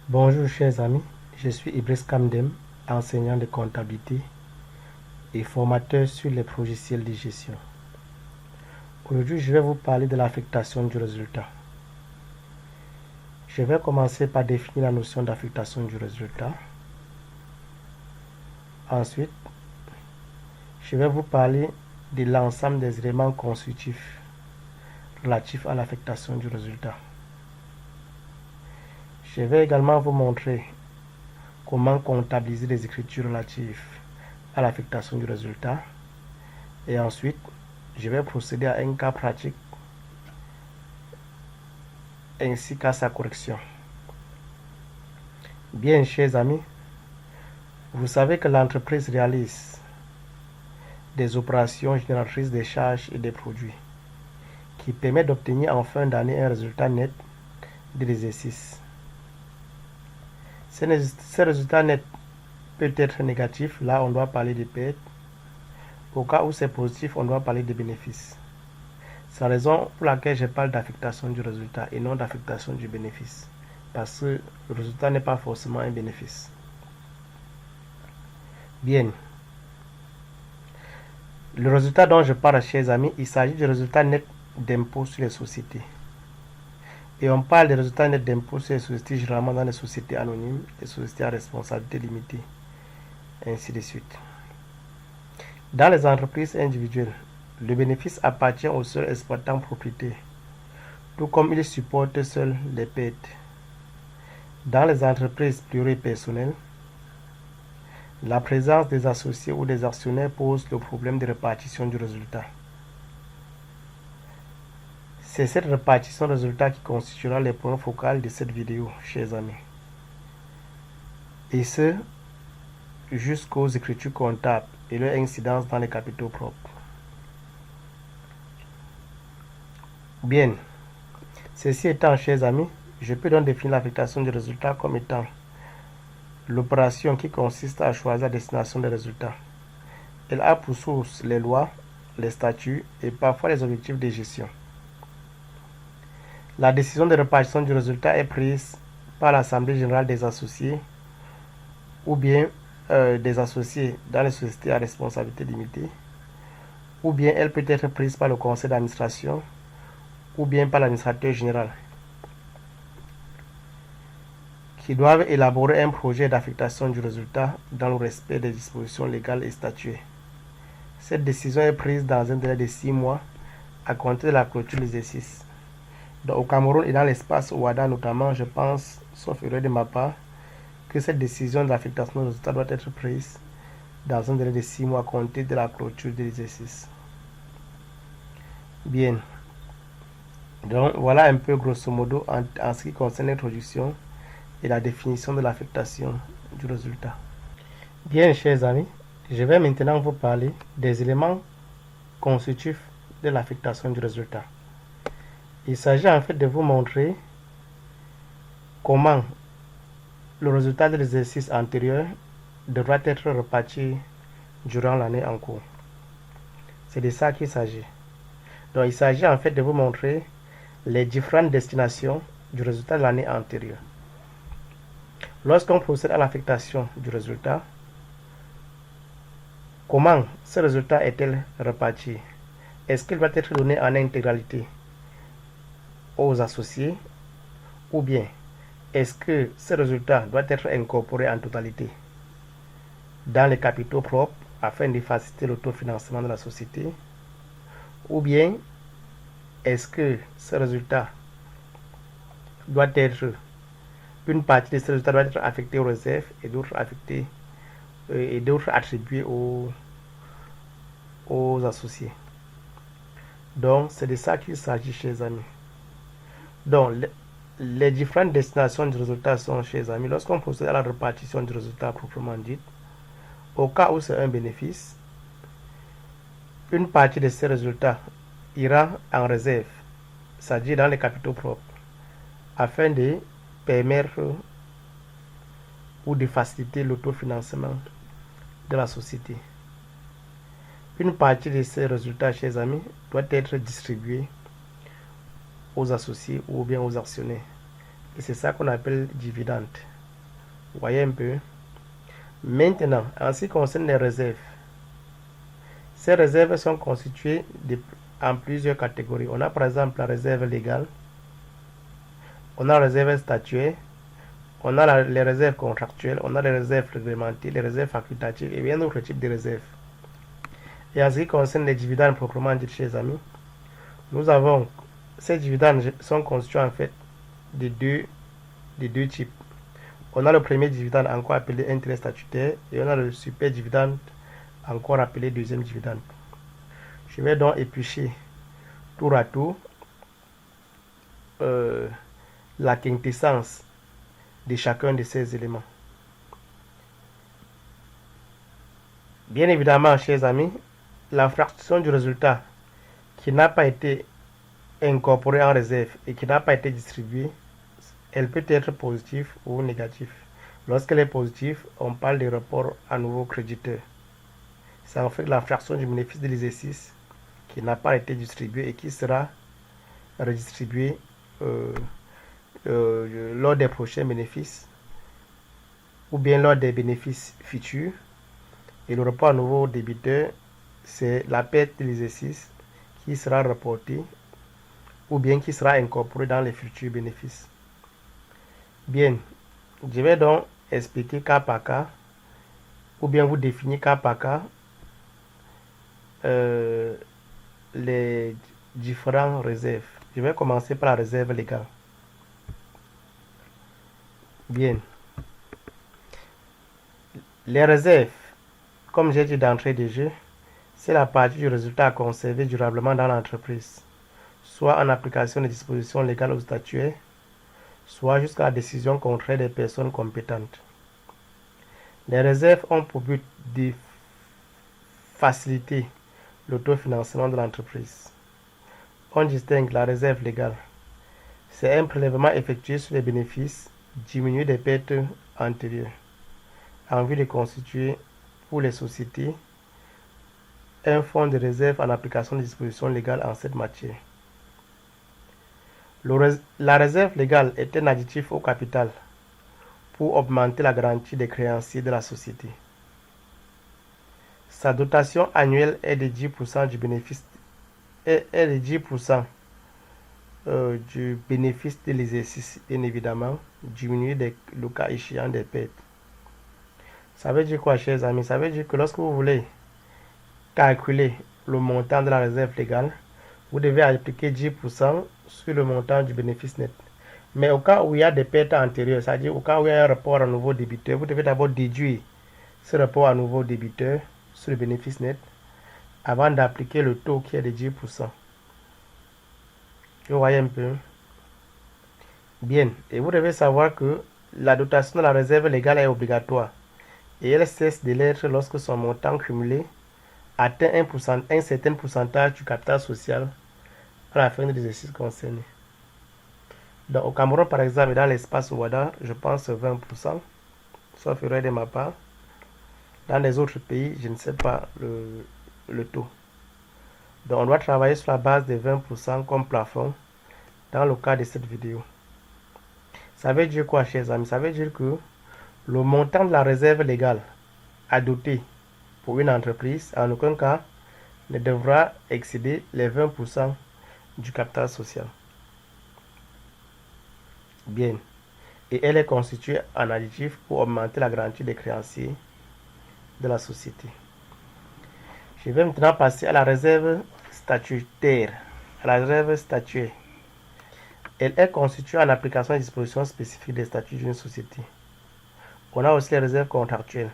Bonjour chers amis, je suis Ibris Kamdem, enseignant de comptabilité et formateur sur les logiciels de gestion. Aujourd'hui, je vais vous parler de l'affectation du résultat. Je vais commencer par définir la notion d'affectation du résultat. Ensuite, je vais vous parler de l'ensemble des éléments constitutifs relatifs à l'affectation du résultat. Je vais également vous montrer comment comptabiliser les écritures relatives à l'affectation du résultat. Et ensuite, je vais procéder à un cas pratique ainsi qu'à sa correction. Bien, chers amis, vous savez que l'entreprise réalise des opérations génératrices des charges et des produits qui permettent d'obtenir en fin d'année un résultat net de l'exercice. Ce résultat net peut être négatif, là on doit parler de perte. Au cas où c'est positif, on doit parler de bénéfices. C'est la raison pour laquelle je parle d'affectation du résultat et non d'affectation du bénéfice. Parce que le résultat n'est pas forcément un bénéfice. Bien. Le résultat dont je parle, chers amis, il s'agit du résultat net d'impôt sur les sociétés. Et on parle des résultats nets d'impôt sur les sociétés généralement dans les sociétés anonymes, les sociétés à responsabilité limitée, ainsi de suite. Dans les entreprises individuelles, le bénéfice appartient au seul exploitant propriétaire, tout comme il supporte seul les pertes. Dans les entreprises pluripersonnelles, la présence des associés ou des actionnaires pose le problème de répartition du résultat. C'est cette répartition de résultats qui constituera les points focaux de cette vidéo, chers amis. Et ce, jusqu'aux écritures comptables et leur incidence dans les capitaux propres. Bien, ceci étant, chers amis, je peux donc définir l'affectation du résultat comme étant l'opération qui consiste à choisir la destination des résultats. Elle a pour source les lois, les statuts et parfois les objectifs de gestion. La décision de répartition du résultat est prise par l'Assemblée générale des associés ou bien des associés dans les sociétés à responsabilité limitée, ou bien elle peut être prise par le conseil d'administration ou bien par l'administrateur général, qui doivent élaborer un projet d'affectation du résultat dans le respect des dispositions légales et statuées. Cette décision est prise dans un délai de 6 mois à compter de la clôture de l'exercice. Au Cameroun et dans l'espace OADA notamment, je pense, sauf erreur de ma part, que cette décision d'affectation du résultat doit être prise dans un délai de 6 mois à compter de la clôture de l'exercice. Bien. Donc voilà un peu grosso modo en ce qui concerne l'introduction et la définition de l'affectation du résultat. Bien, chers amis, je vais maintenant vous parler des éléments constitutifs de l'affectation du résultat. Il s'agit en fait de vous montrer comment le résultat de l'exercice antérieur devra être réparti durant l'année en cours. C'est de ça qu'il s'agit. Donc il s'agit en fait de vous montrer les différentes destinations du résultat de l'année antérieure. Lorsqu'on procède à l'affectation du résultat, comment ce résultat est-il réparti? Est-ce qu'il doit être donné en intégralité aux associés ou bien est-ce que ce résultat doit être incorporé en totalité dans les capitaux propres afin de faciliter l'autofinancement de la société, ou bien est-ce que ce résultat doit être, une partie de ce résultat doit être affectée aux réserves et d'autres attribués aux associés. Donc c'est de ça qu'il s'agit, chers amis. Donc les différentes destinations du résultat sont, chers amis, lorsqu'on procède à la répartition du résultat proprement dit, au cas où c'est un bénéfice, une partie de ces résultats ira en réserve, c'est-à-dire dans les capitaux propres, afin de permettre ou de faciliter l'autofinancement de la société. Une partie de ces résultats, chers amis, doit être distribuée aux associés ou bien aux actionnaires. Et c'est ça qu'on appelle dividende. Vous voyez un peu. Maintenant, en ce qui concerne les réserves, ces réserves sont constituées en plusieurs catégories. On a par exemple la réserve légale, on a la réserve statuaire, on a les réserves contractuelles, on a les réserves réglementées, les réserves facultatives et bien d'autres types de réserves. Et en ce qui concerne les dividendes proprement dits, chers amis, nous avons ces dividendes sont constitués en fait de deux types. On a le premier dividende encore appelé intérêt statutaire et on a le super dividende encore appelé deuxième dividende. Je vais donc éplucher tour à tour la quintessence de chacun de ces éléments. Bien évidemment, chers amis, la fraction du résultat qui n'a pas été incorporée en réserve et qui n'a pas été distribuée, elle peut être positive ou négative. Lorsqu'elle est positive, on parle de report à nouveau créditeur. C'est en fait la fraction du bénéfice de l'exercice qui n'a pas été distribuée et qui sera redistribuée lors des prochains bénéfices ou bien lors des bénéfices futurs. Et le report à nouveau débiteur, c'est la perte de l'exercice qui sera reportée ou bien qui sera incorporée dans les futurs bénéfices. Bien, je vais donc expliquer cas par cas ou bien vous définir cas par cas les différentes réserves. Je vais commencer par la réserve légale. Bien. Les réserves, comme j'ai dit d'entrée de jeu, c'est la partie du résultat à conserver durablement dans l'entreprise, soit en application des dispositions légales ou statutaires, soit jusqu'à la décision contraire des personnes compétentes. Les réserves ont pour but de faciliter l'autofinancement de l'entreprise. On distingue la réserve légale. C'est un prélèvement effectué sur les bénéfices diminués des pertes antérieures en vue de constituer pour les sociétés un fonds de réserve en application des dispositions légales en cette matière. La réserve légale est un additif au capital pour augmenter la garantie des créanciers de la société. Sa dotation annuelle est de 10% du bénéfice du bénéfice de l'exercice, bien évidemment, diminué le cas échéant des pertes. Ça veut dire quoi, chers amis? Ça veut dire que lorsque vous voulez calculer le montant de la réserve légale, vous devez appliquer 10% sur le montant du bénéfice net. Mais au cas où il y a des pertes antérieures, c'est-à-dire au cas où il y a un rapport à nouveau débiteur, vous devez d'abord déduire ce rapport à nouveau débiteur sur le bénéfice net avant d'appliquer le taux qui est de 10%. Vous voyez un peu? Bien, et vous devez savoir que la dotation de la réserve légale est obligatoire et elle cesse de l'être lorsque son montant cumulé atteint un certain pourcentage du capital social à la fin de l'exercice concerné. Donc, au Cameroun, par exemple, et dans l'espace Ouada, je pense 20%, sauf erreur de ma part. Dans les autres pays, je ne sais pas le taux. Donc, on doit travailler sur la base de 20% comme plafond dans le cas de cette vidéo. Ça veut dire quoi, chers amis? Ça veut dire que le montant de la réserve légale adoptée pour une entreprise, en aucun cas, ne devra excéder les 20% du capital social. Bien. Et elle est constituée en additif pour augmenter la garantie des créanciers de la société. Je vais maintenant passer à la réserve statutaire. À la réserve statuaire. Elle est constituée en application des dispositions spécifiques des statuts d'une société. On a aussi les réserves contractuelles.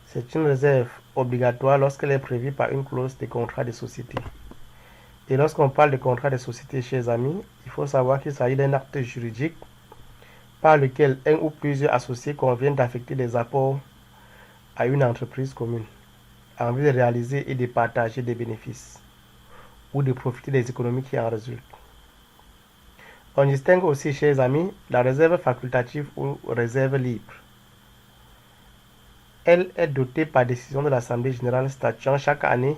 C'est une réserve obligatoire lorsqu'elle est prévue par une clause de contrat de société. Et lorsqu'on parle de contrat de société, chers amis, il faut savoir qu'il s'agit d'un acte juridique par lequel un ou plusieurs associés conviennent d'affecter des apports à une entreprise commune en vue de réaliser et de partager des bénéfices ou de profiter des économies qui en résultent. On distingue aussi, chers amis, la réserve facultative ou réserve libre. Elle est dotée par décision de l'Assemblée générale statuant chaque année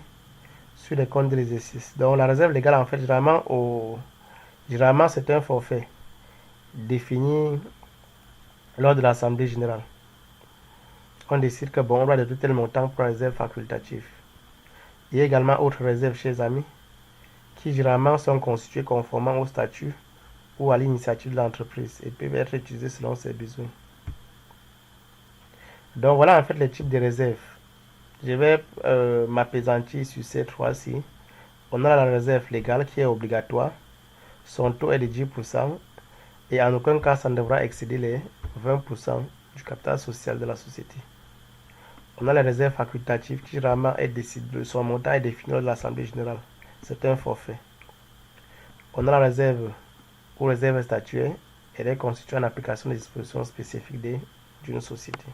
sur les comptes de l'exercice. Donc la réserve légale, en fait, généralement c'est un forfait défini lors de l'Assemblée générale. on décide que bon, on doit déduire tel montant pour la réserve facultative. Il y a également autres réserves, chers amis, qui généralement sont constituées conformément au statut ou à l'initiative de l'entreprise et peuvent être utilisées selon ses besoins. Donc voilà en fait les types de réserves. Je vais m'appesantir sur ces trois-ci. On a la réserve légale qui est obligatoire. Son taux est de 10% et en aucun cas ça ne devra excéder les 20% du capital social de la société. On a la réserve facultative qui généralement est décidée, son montant est défini lors de l'Assemblée générale. C'est un forfait. On a la réserve ou réserve statuaire. Elle est constituée en application des dispositions spécifiques d'une société.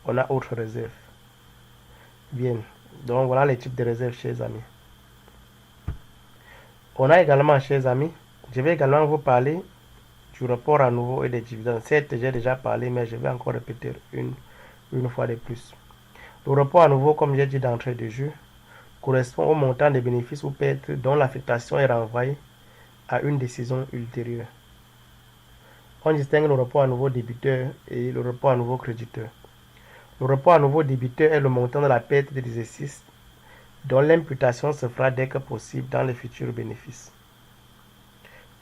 On a autre réserve. Bien. Donc voilà les types de réserves, chers amis. On a également, chers amis, je vais également vous parler du report à nouveau et des dividendes. Certes, j'ai déjà parlé, mais je vais encore répéter une fois de plus. Le report à nouveau, comme j'ai dit d'entrée de jeu, correspond au montant des bénéfices ou pertes dont l'affectation est renvoyée à une décision ultérieure. On distingue le report à nouveau débiteur et le report à nouveau créditeur. Le report à nouveau débiteur est le montant de la perte de l'exercice dont l'imputation se fera dès que possible dans les futurs bénéfices.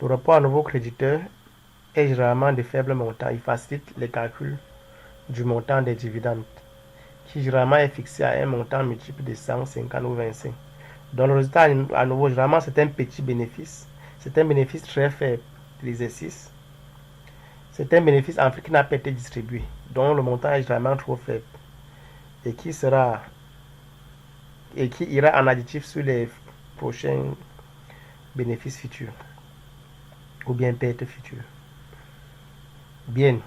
Le report à nouveau créditeur est généralement de faible montant. Il facilite les calculs du montant des dividendes, qui généralement est fixé à un montant multiple de 100, 50 ou 25. Donc le résultat à nouveau, généralement, c'est un petit bénéfice. C'est un bénéfice très faible de l'exercice. C'est un bénéfice en fait qui n'a pas été distribué, dont le montant est généralement trop faible et qui ira en additif sur les prochains bénéfices futurs ou bien pertes futures. Bien,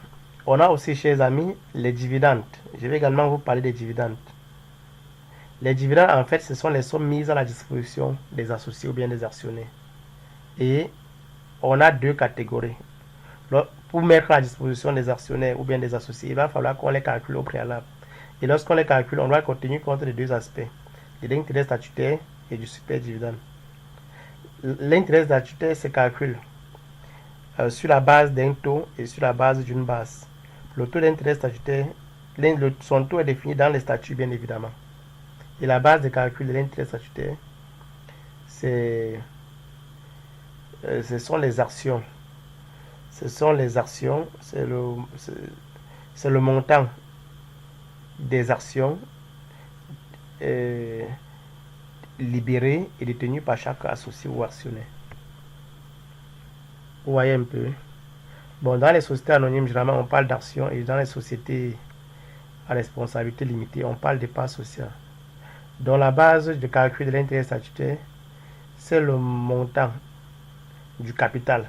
on a aussi, chers amis, les dividendes. Je vais également vous parler des dividendes. Les dividendes, en fait, ce sont les sommes mises à la disposition des associés ou bien des actionnaires. Et on a deux catégories. Pour mettre à la disposition des actionnaires ou bien des associés, il va falloir qu'on les calcule au préalable. Et lorsqu'on les calcule, on doit tenir compte des deux aspects, de l'intérêt statutaire et du super dividende. L'intérêt statutaire se calcule sur la base d'un taux et sur la base d'une base. Le taux d'intérêt statutaire, son taux est défini dans les statuts bien évidemment. Et la base de calcul de l'intérêt statutaire, ce sont les actions. Ce sont les actions, c'est le montant des actions libérées et détenues par chaque associé ou actionnaire. Vous voyez un peu. Bon, dans les sociétés anonymes, généralement, on parle d'actions et dans les sociétés à responsabilité limitée, on parle de parts sociales. Donc, la base de calcul de l'intérêt statutaire, c'est le montant du capital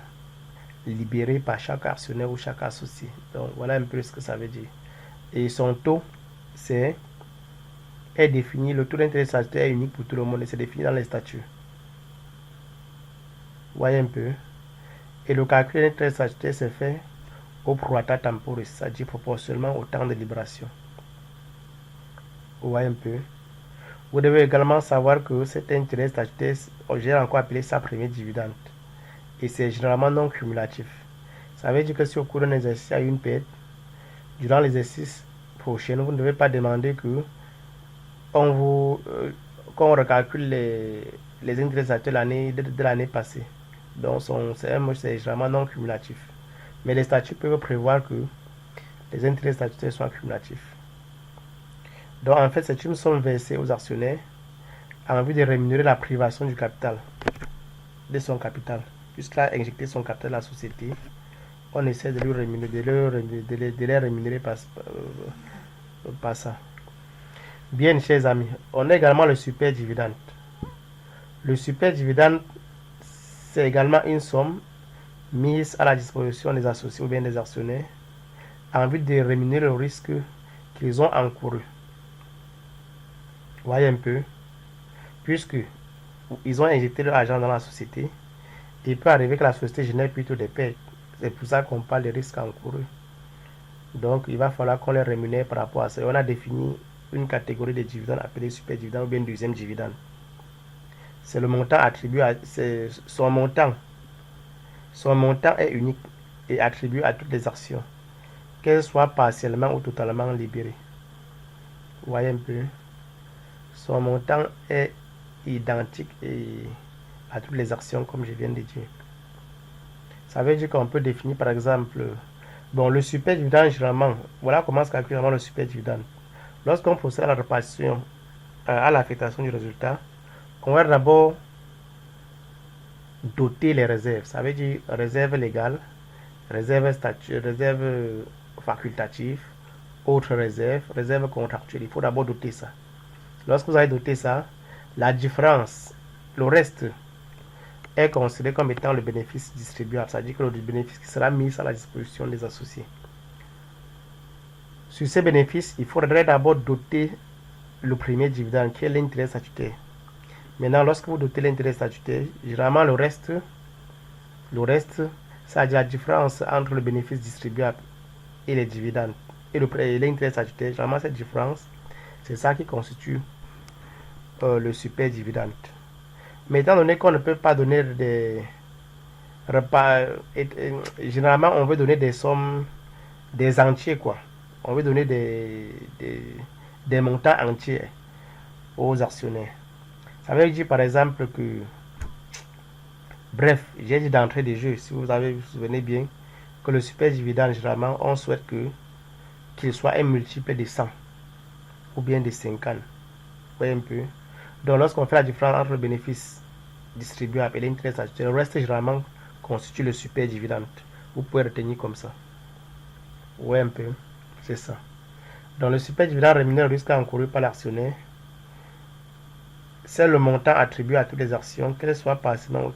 libéré par chaque actionnaire ou chaque associé. Donc, voilà un peu ce que ça veut dire. Et son taux, est défini, le taux d'intérêt statutaire est unique pour tout le monde et c'est défini dans les statuts. Vous voyez un peu. Et le calcul de l'intérêt statutaire se fait au prorata temporis, c'est-à-dire proportionnellement au temps de libération. Vous voyez un peu. Vous devez également savoir que cet intérêt statutaire, j'ai encore appelé ça premier dividende. Et c'est généralement non cumulatif. Ça veut dire que si au cours d'un exercice, il y a une perte, durant l'exercice prochain, vous ne devez pas demander que qu'on recalcule les intérêts statutaires de l'année passée. Donc c'est généralement non cumulatif. Mais les statuts peuvent prévoir que les intérêts statutaires soient cumulatifs. Donc en fait, c'est une somme versée aux actionnaires en vue de rémunérer la privation du capital, de son capital. Puisqu'il a injecté son capital à la société, on essaie de les rémunérer par ça. Bien, chers amis, on a également le super dividende. Le super dividende, c'est également une somme mise à la disposition des associés ou bien des actionnaires en vue de rémunérer le risque qu'ils ont encouru. Vous voyez un peu, puisque ils ont injecté leur argent dans la société, il peut arriver que la société génère plutôt des pertes. C'est pour ça qu'on parle de risques encourus. Donc, il va falloir qu'on les rémunère par rapport à ça. On a défini une catégorie de dividendes appelée super dividende ou bien deuxième dividende. C'est le montant attribué à son montant. Son montant est unique et attribué à toutes les actions. qu'elle soit partiellement ou totalement libérée. Vous voyez un peu, son montant est identique à toutes les actions comme je viens de dire. Ça veut dire qu'on peut définir par exemple, bon, le super dividende généralement, voilà comment se calcule vraiment le super dividende. Lorsqu'on procède à la répartition, à l'affectation du résultat, on va d'abord doter les réserves. Ça veut dire réserve légale, réserve facultative, autre réserve, réserve contractuelle. Il faut d'abord doter ça. Lorsque vous avez doté ça, la différence, le reste, est considéré comme étant le bénéfice distribuable, c'est-à-dire que le bénéfice qui sera mis à la disposition des associés. Sur ces bénéfices, il faudrait d'abord doter le premier dividende qui est l'intérêt statutaire. Maintenant, lorsque vous dotez l'intérêt statutaire, généralement le reste, c'est-à-dire la différence entre le bénéfice distribuable et les dividendes et l'intérêt statutaire, généralement cette différence, c'est ça qui constitue le super dividende. Mais étant donné qu'on ne peut pas donner des repas, généralement on veut donner des sommes, des entiers quoi. On veut donner des montants entiers aux actionnaires. Ça veut dire par exemple que, bref, j'ai dit d'entrée de jeu, si vous vous souvenez bien, que le super dividende, généralement, on souhaite qu'il soit un multiple de 100 ou bien de 50. Vous voyez un peu. Donc lorsqu'on fait la différence entre le bénéfice distribuable et l'intérêt statutaire, le reste généralement constitue le super dividende. Vous pouvez retenir comme ça. Vous voyez un peu. C'est ça. Donc le super dividende rémunère le risque encouru par l'actionnaire. C'est le montant attribué à toutes les actions, qu'elles soient partiellement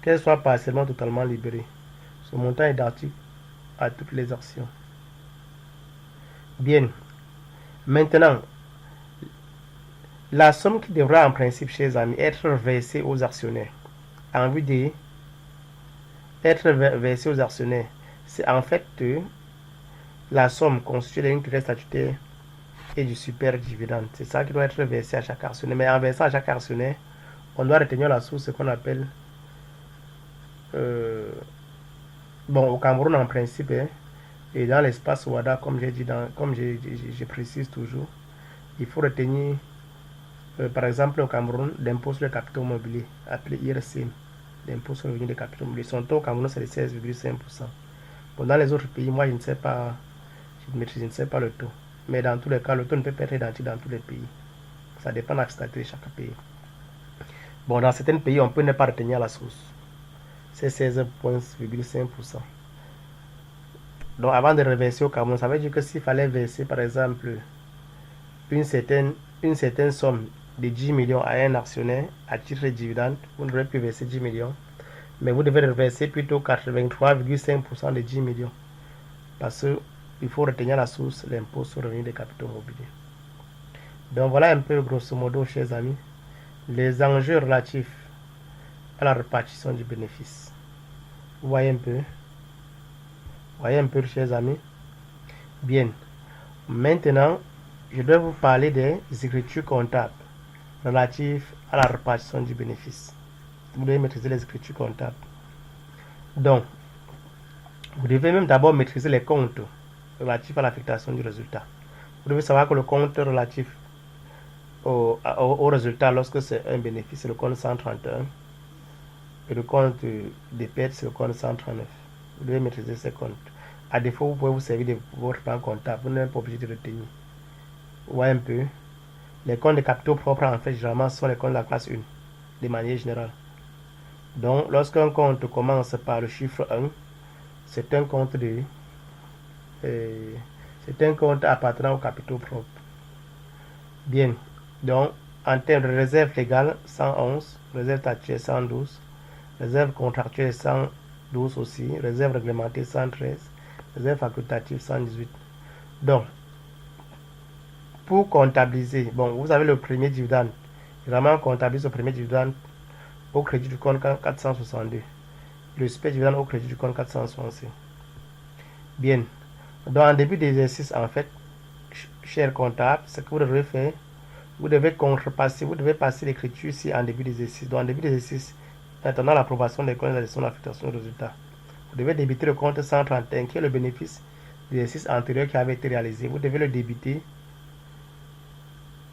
qu'elles soient partiellement totalement libérées. Ce montant est identique à toutes les actions. Bien. Maintenant, la somme qui devra en principe, chers amis, être versée aux actionnaires, en vue d'être versée aux actionnaires, c'est en fait la somme constituée de l'intérêt statutaire et du super dividende. C'est ça qui doit être versé à chaque actionnaire. Mais en versant à chaque actionnaire, on doit retenir la source qu'on appelle, bon, au Cameroun en principe, et dans l'espace WADA, comme j'ai dit, comme je précise toujours, il faut retenir, par exemple, au Cameroun, l'impôt sur le capital immobilier, appelé IRC, l'impôt sur le revenu des capitaux immobiliers. Son taux au Cameroun, c'est de 16,5%. Bon, dans les autres pays, moi, je ne sais pas, je ne sais pas le taux. Mais dans tous les cas, le taux ne peut pas être identique dans tous les pays. Ça dépend de la fiscalité de chaque pays. Bon, dans certains pays, on peut ne pas retenir la source. C'est 16,5%. Donc, avant de reverser au Cameroun, ça veut dire que s'il fallait verser, par exemple, une certaine somme de 10 millions à un actionnaire à titre de dividende, vous ne devrez plus verser 10 millions, mais vous devez reverser plutôt 83,5% de 10 millions. Parce qu'il faut retenir la source, l'impôt sur le revenu des capitaux immobiliers. Donc voilà un peu grosso modo, chers amis, les enjeux relatifs à la répartition du bénéfice. Vous voyez un peu, chers amis. Bien. Maintenant, je dois vous parler des écritures comptables relatives à la répartition du bénéfice. Vous devez maîtriser les écritures comptables. Donc, vous devez même d'abord maîtriser les comptes relatifs à l'affectation du résultat. Vous devez savoir que le compte relatif au résultat lorsque c'est un bénéfice, c'est le compte 131. Et le compte des pertes, c'est le compte 139. Vous devez maîtriser ces comptes. À défaut, vous pouvez vous servir de votre plan comptable. Vous n'êtes pas obligé de retenir. Vous voyez un peu. Les comptes de capitaux propres, en fait, généralement, sont les comptes de la classe 1, de manière générale. Donc, lorsqu'un compte commence par le chiffre 1, c'est un compte appartenant aux capitaux propres. Bien. Donc, en termes de réserve légale, 111, réserve statutaire 112, réserve contractuelle 112 aussi, réserve réglementée 113, réserve facultative 118. Donc, pour comptabiliser, bon, vous avez le premier dividende. Vraiment, on comptabilise le premier dividende au crédit du compte 462. Le super dividende au crédit du compte 465. Bien. Donc, en début d'exercice, en fait, cher comptable, ce que vous devez faire, vous devez contrepasser, vous devez passer l'écriture ici en début d'exercice. Donc, en début d'exercice, attendant l'approbation des comptes de la gestion de l'affectation de résultat, Vous devez débiter le compte 131 qui est le bénéfice de l'exercice antérieur qui avait été réalisé. Vous devez le débiter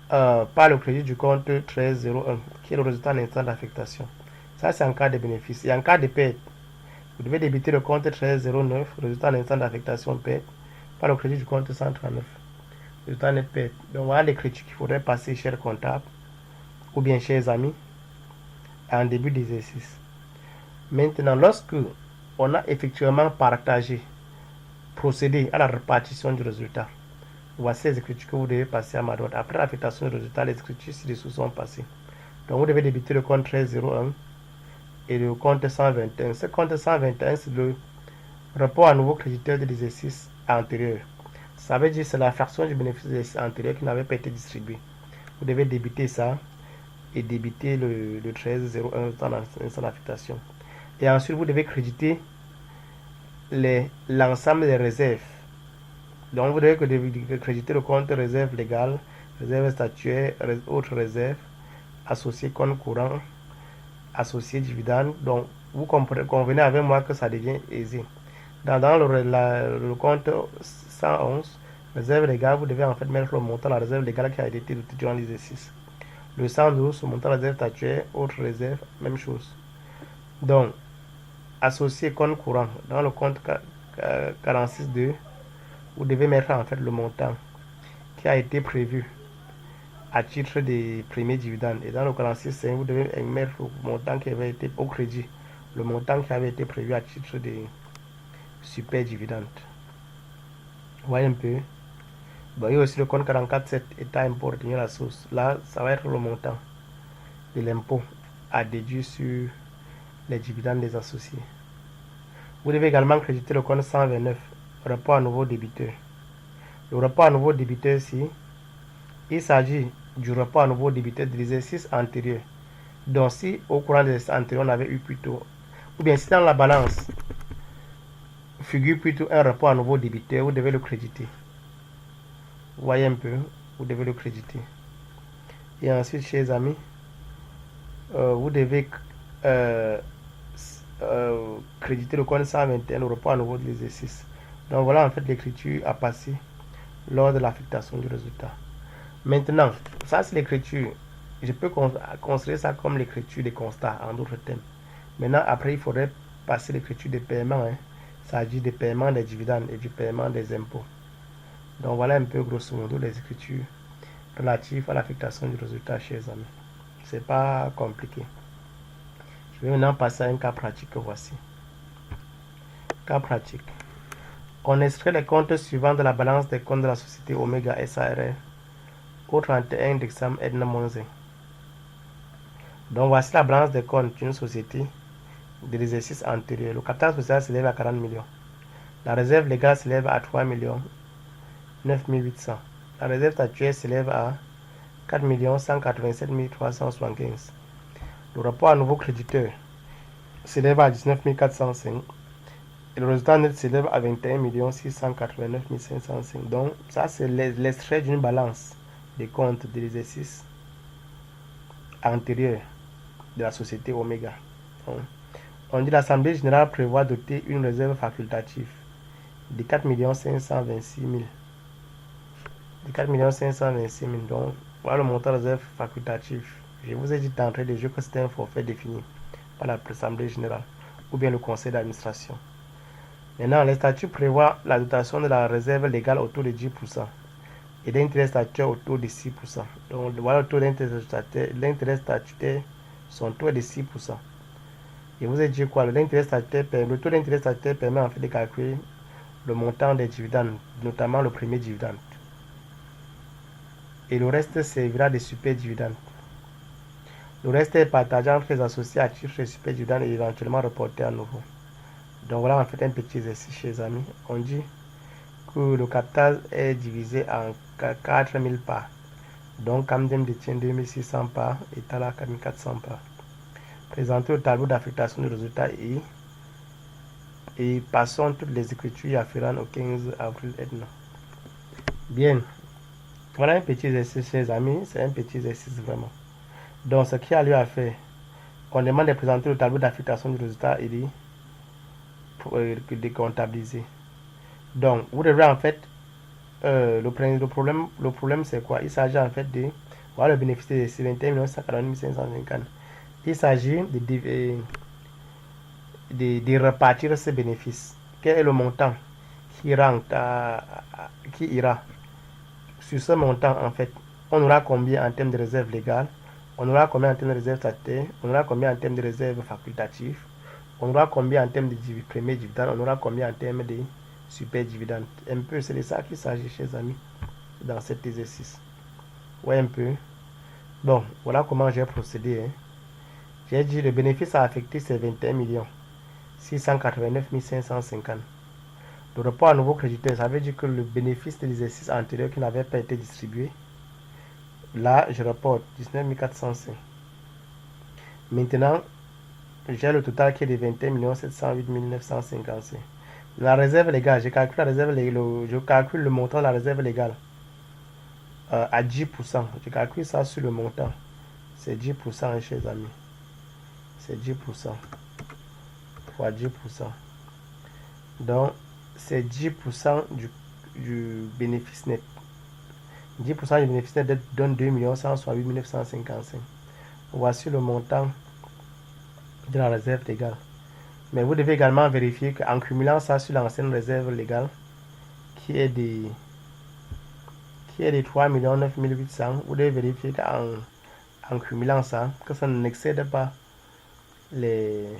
par le crédit du compte 1301 qui est le résultat en instant d'affectation. Ça, c'est en cas de bénéfice. Et en cas de perte, vous devez débiter le compte 1309, résultat en instant d'affectation perte, par le crédit du compte 139, résultat net perte. Donc voilà l'écriture qu'il faudrait passer, chers comptables, ou bien chers amis, en début d'exercice. Maintenant, lorsque on a effectivement partagé, procédé à la répartition du résultat, voici les écritures que vous devez passer à ma droite. Après l'affectation du résultat, les écritures ci-dessous sont passées. Donc vous devez débiter le compte 1301 et le compte 121. Ce compte 121, c'est le rapport à nouveau créditeur de l'exercice antérieur. Ça veut dire que c'est la fraction du bénéfice de l'exercice antérieur qui n'avait pas été distribuée. Vous devez débiter ça et débiter le 1301 dans l'affectation. Et ensuite, vous devez créditer l'ensemble des réserves. Donc, vous devez créditer le compte réserve légale, réserve statuaire, autres réserves, associé compte courant, associé dividende. Donc, vous convenez avec moi que ça devient aisé. Dans le compte 111, réserve légale, vous devez en fait mettre le montant de la réserve légale qui a été dotée durant l'exercice. Le 112, le montant de la réserve statuaire, autre réserve, même chose. Donc, associé compte courant, dans le compte 46.2, vous devez mettre en fait le montant qui a été prévu à titre des premiers dividendes. Et dans le 46.5, vous devez mettre le montant qui avait été au crédit, le montant qui avait été prévu à titre des super dividendes. Vous voyez un peu. Bon, il y a aussi le compte 44.7, état impôt retenir la source. Là, ça va être le montant de l'impôt à déduire sur les dividendes des associés. Vous devez également créditer le compte 129, rapport à nouveau débiteur. Le rapport à nouveau débiteur ici, il s'agit du rapport à nouveau débiteur de l'exercice antérieur. Donc si au courant de l'exercice antérieur on avait eu plutôt, ou bien si dans la balance figure plutôt un rapport à nouveau débiteur, vous devez le créditer. Vous voyez un peu, vous devez le créditer. Et ensuite, chers amis, vous devez créditer le compte 121, le rapport à nouveau de l'exercice. Donc voilà en fait l'écriture à passer lors de l'affectation du résultat. Maintenant, ça c'est l'écriture. Je peux considérer ça comme l'écriture des constats en d'autres termes. Maintenant, après, il faudrait passer l'écriture des paiements. Hein. Ça dit des paiements des dividendes et du paiement des impôts. Donc voilà un peu grosso modo les écritures relatives à l'affectation du résultat, chers amis. C'est pas compliqué. Je vais maintenant passer à un cas pratique que voici. Cas pratique. On extrait les comptes suivants de la balance des comptes de la société Omega SARL au 31 décembre N-1. Donc voici la balance des comptes d'une société de l'exercice antérieur. Le capital social s'élève à 40 millions. La réserve légale s'élève à 3 millions 9 800. La réserve statuaire s'élève à 4 187 375. Le rapport à nouveau créditeur s'élève à 19 405. Et le résultat net s'élève à 21 689 505. Donc, ça, c'est l'extrait d'une balance des comptes de l'exercice antérieur de la société Omega. Donc, on dit l'Assemblée générale prévoit doter une réserve facultative de 4 526 000. De 4 526 000. Donc, voilà le montant de réserve facultative. Je vous ai dit d'entrée de jeu que c'était un forfait défini par l'Assemblée générale ou bien le conseil d'administration. Maintenant, les statuts prévoient la dotation de la réserve légale au taux de 10% et d'intérêt statutaire au taux de 6%. Donc, voilà le taux d'intérêt statutaire, son taux est de 6%. Et vous avez dit quoi? Le taux d'intérêt statutaire permet en fait de calculer le montant des dividendes, notamment le premier dividende. Et le reste servira de super dividende. Le reste est partagé entre les associés à titre de super dividende et éventuellement reporté à nouveau. Donc voilà en fait un petit exercice, chers amis. On dit que le capital est divisé en 4000 parts. Donc Camden détient 2600 parts et Tala 4400 parts. Présentez le tableau d'affectation du résultat et passons toutes les écritures afférentes au 15 avril. Bien. Voilà un petit exercice, chers amis. C'est un petit exercice vraiment. Donc ce qu'il y a lieu à faire, on demande de présenter le tableau d'affectation du résultat et dit décomptabiliser. Donc, vous devez en fait, le problème c'est quoi? Il s'agit en fait de, voilà le bénéfice de ces 21 550. Il s'agit de repartir ces bénéfices. Quel est le montant qui ira sur ce montant en fait? On aura combien en termes de réserves légales? On aura combien en termes de réserves statutaires? On aura combien en termes de réserves facultatives? On aura combien en termes de premier dividende? On aura combien en termes de super dividende? Un peu, c'est de ça qu'il s'agit, chers amis, dans cet exercice. Ouais, un peu. Bon, voilà comment j'ai procédé. Hein. J'ai dit le bénéfice à affecter, c'est 21 millions 689 550. Le report à nouveau créditeur, ça veut dire que le bénéfice de l'exercice antérieur qui n'avait pas été distribué, là, je reporte 19 405. Maintenant, j'ai le total qui est de 21 708 955. La réserve légale, je calcule le montant de la réserve légale à 10%. Je calcule ça sur le montant. C'est 10%, chers amis. C'est 10% fois 10%. Donc, c'est 10% du bénéfice net. 10% du bénéfice net donne 2 168 955. Voici le montant de la réserve légale. Mais vous devez également vérifier qu'en cumulant ça sur l'ancienne réserve légale, qui est de 3 9 800, vous devez vérifier qu'en cumulant ça, que ça n'excède pas les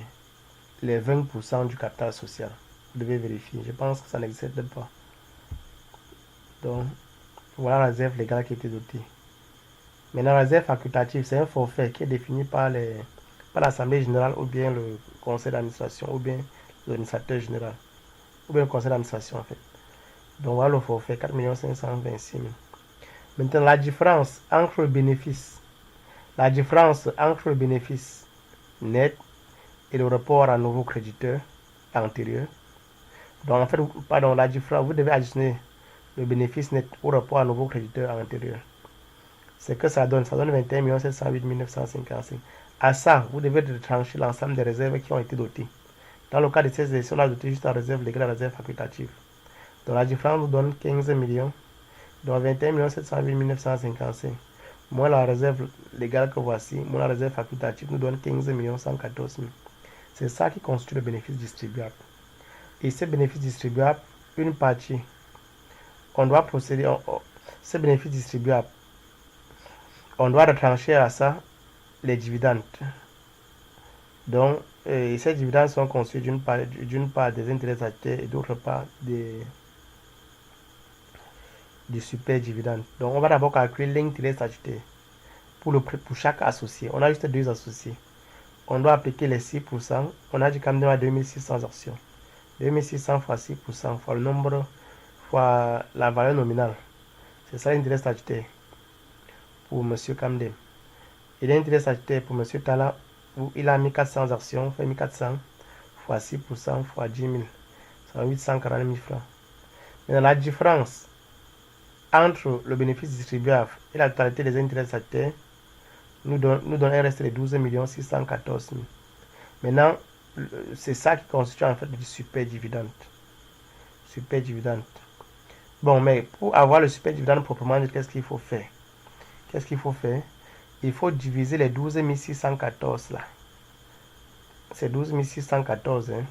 20% du capital social. Vous devez vérifier. Je pense que ça n'excède pas. Donc, voilà la réserve légale qui a été dotée. Maintenant, la réserve facultative, c'est un forfait qui est défini par l'Assemblée générale ou bien le conseil d'administration ou bien l'administrateur général ou bien le conseil d'administration en fait. Donc voilà le forfait, 4 526 000. Maintenant, la différence entre le bénéfice net et le report à nouveau créditeur antérieur. Donc en fait, pardon, la différence, vous devez additionner le bénéfice net au report à nouveau créditeur antérieur. C'est que ça donne 21 708 955. À ça, vous devez trancher l'ensemble des réserves qui ont été dotées. Dans le cas de ces exercices, on a doté juste la réserve légale et la réserve facultative. Donc la différence nous donne 15 millions. Donc 21 708 955. Moins la réserve légale que voici, moins la réserve facultative nous donne 15 114 000. C'est ça qui constitue le bénéfice distribuable. Et ce bénéfice distribuable, une partie, on doit procéder, ce bénéfice distribuable, on doit retrancher à ça les dividendes. Donc, ces dividendes sont conçus d'une part des intérêts statutaires et d'autre part des super dividendes. Donc, on va d'abord calculer l'intérêt statutaire pour chaque associé. On a juste 2 associés. On doit appliquer les 6%. On a dit quand même à 2600 actions. 2600 fois 6% fois le nombre fois la valeur nominale. C'est ça l'intérêt statutaire pour M. Kamdem. Et l'intérêt statutaire pour M. Tala, où il a mis 400 actions, fait 1400 fois 6% fois 10 000. Ça va 840 000 francs. Maintenant, la différence entre le bénéfice distribuable et la totalité des intérêts statutaires nous donne un reste de 12 614 000. Maintenant, c'est ça qui constitue en fait du super dividende. Super dividende. Bon, mais pour avoir le super dividende proprement dit, qu'est-ce qu'il faut faire? Il faut diviser les 12 614 là. C'est 12 614. Hein.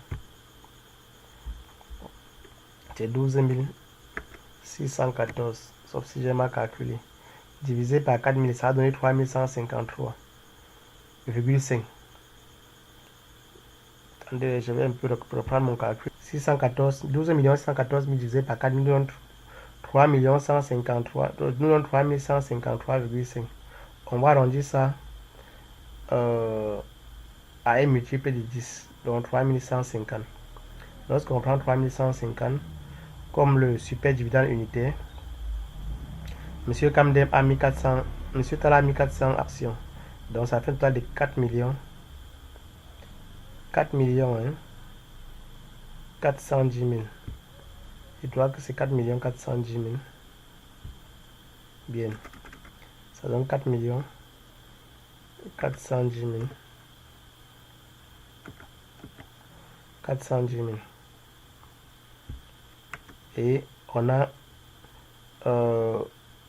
C'est 12 614. Sauf si j'ai mal calculé. Divisé par 4000, ça va donner 3153,5. Attendez, je vais un peu reprendre mon calcul. 12 614 000 divisé par 4 000 donne 3 153, nous donne 3153,5. On va arrondir ça à un multiple de 10, donc 3150. Lorsqu'on prend 3150 comme le super dividende unitaire, M. Kamdem a mis 400, M. Tala a mis 400 actions. Donc ça fait un total de 4 millions. 4 millions, hein, 410 000. Je dois que c'est 4 410 000. Bien. Ça donne 4 410 000. 410 000. Et on a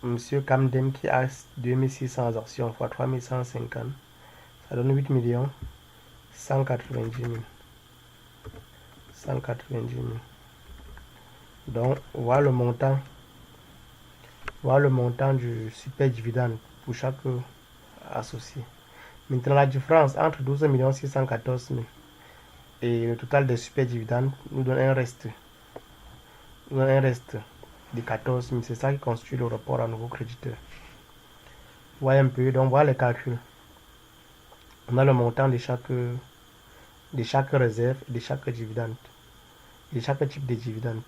Monsieur Camden qui a 2600 actions fois 3150. Ça donne 8 millions 190 000. 190 000. Donc, voilà le montant. Voilà le montant du super dividende pour chaque associé. Maintenant, la différence entre 12 614 000 et le total des super dividendes nous donne un reste. De 14 000. C'est ça qui constitue le report à nouveau créditeur. Voyez un peu, donc voilà les calculs. On a le montant de chaque réserve, de chaque dividende, de chaque type de dividende.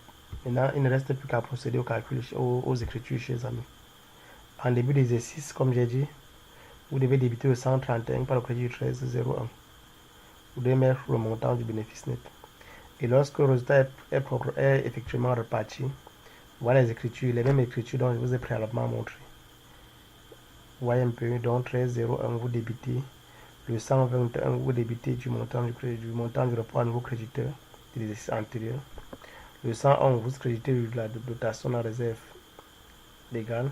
Maintenant, il ne reste plus qu'à procéder au calcul, aux écritures chez les amis. En début d'exercice, comme j'ai dit, vous devez débiter le 131 par le crédit du 13,01. Vous devez mettre le montant du bénéfice net. Et lorsque le résultat est effectivement reparti, voilà les écritures, les mêmes écritures dont je vous ai préalablement montré. Vous voyez un peu, donc 13,01 vous débitez, le 121 vous débitez du montant du report à nouveau créditeur de l'exercice antérieur. Le 111 vous créditez de la dotation en réserve légale.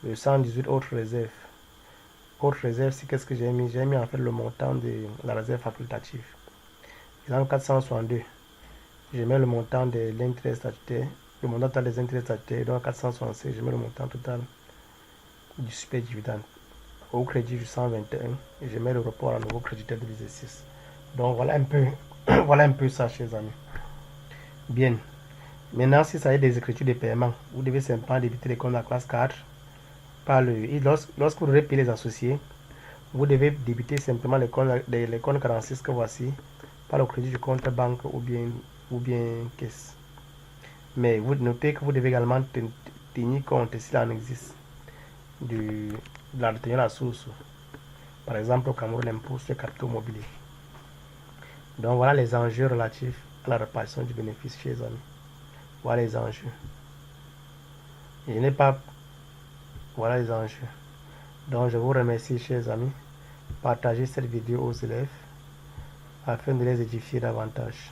Le 118 autres réserves. Autre réserve, c'est qu'est-ce que j'ai mis? J'ai mis en fait le montant de la réserve facultative. Dans 462, je mets le montant de l'intérêt statutaire, le montant total des intérêts statutaires. Dans 466, je mets le montant total du super dividende. Au crédit du 121, et je mets le report à nouveau créditaire de l'exercice. Donc voilà un peu, voilà un peu ça, chers amis. Bien. Maintenant, si ça est des écritures de paiement, vous devez simplement débiter les comptes de la classe 4 par lorsque vous devez payer les associés, vous devez débiter simplement les comptes 46 que voici par le crédit du compte banque ou bien caisse. Mais vous notez que vous devez également tenir compte, s'il en existe, de la retenue à la source. Par exemple, au Cameroun, l'impôt sur les capitaux mobiliers. Donc voilà les enjeux relatifs à la répartition du bénéfice chez les amis. Voilà les enjeux. Et je n'ai pas... Voilà les enjeux. Donc je vous remercie, chers amis. Partagez cette vidéo aux élèves afin de les édifier davantage.